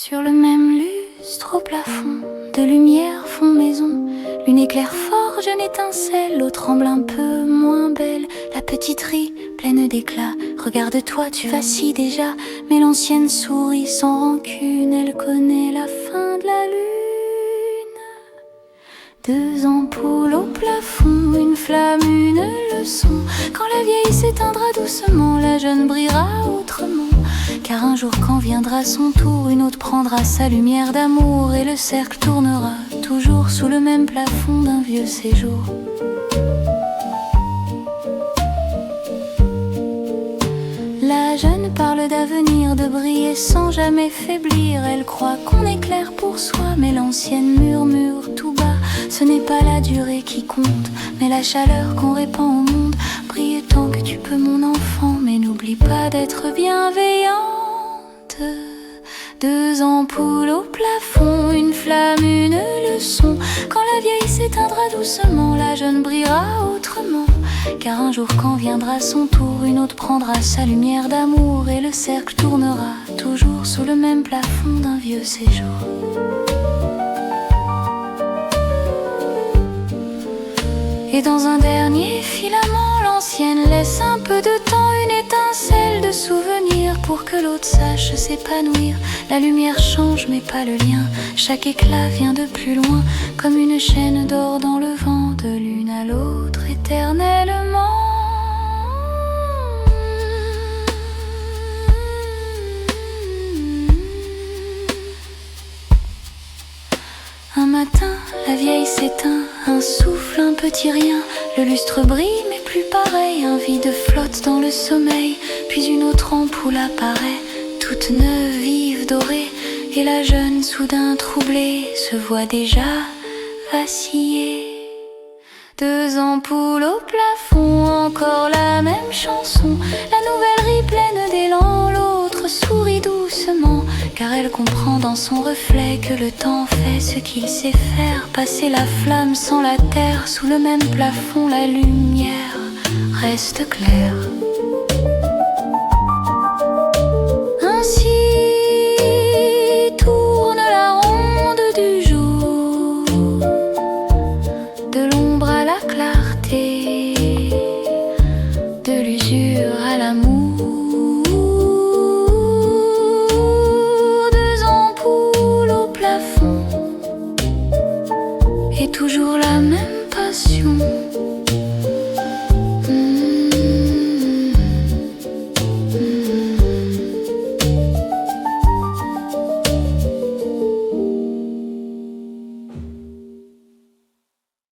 Sur le même lustre au plafond, de lumière fond maison. L'une éclaire fort, jeune étincelle, l'autre tremble un peu moins belle. La petite rit, pleine d'éclat. Regarde-toi, tu vacilles déjà. Mais l'ancienne sourit sans rancune, elle connaît la fin de la lune. Deux ampoules au plafond, une flamme, une leçon. Quand la vieille s'éteindra doucement, la jeune brillera autrement. Car un jour quand viendra son tour, une autre prendra sa lumière d'amour. Et le cercle tournera toujours sous le même plafond d'un vieux séjour. La jeune parle d'avenir, de briller sans jamais faiblir. Elle croit qu'on est clair pour soi, mais l'ancienne murmure tout bas. Ce n'est pas la durée qui compte, mais la chaleur qu'on répand au monde. Brille tant que tu peux mon enfant, mais n'oublie pas d'être bienveillante. Deux ampoules au plafond, une flamme, une leçon. Quand la vieille s'éteindra doucement, la jeune brillera autrement. Car un jour quand viendra son tour, une autre prendra sa lumière d'amour. Et le cercle tournera toujours sous le même plafond d'un vieux séjour. Et dans un dernier filament, l'ancienne laisse un peu de temps, une étincelle de souvenir, pour que l'autre sache s'épanouir. La lumière change mais pas le lien, chaque éclat vient de plus loin, comme une chaîne d'or dans le vent, de l'une à l'autre éternellement. Un matin, la vieille s'éteint, un souffle, un petit rien. Le lustre brille mais plus pareil, un vide flotte dans le sommeil. Puis une autre ampoule apparaît, toute neuve, vive, dorée. Et la jeune, soudain troublée, se voit déjà vaciller. Deux ampoules au plafond, encore la même chanson. La nouvelle rit pleine d'élan, l'autre sourit doucement. Car elle comprend dans son reflet que le temps fait ce qu'il sait faire. Passer la flamme sans la terre, sous le même plafond la lumière reste claire. Ainsi tourne la ronde du jour, de l'ombre à la clarté.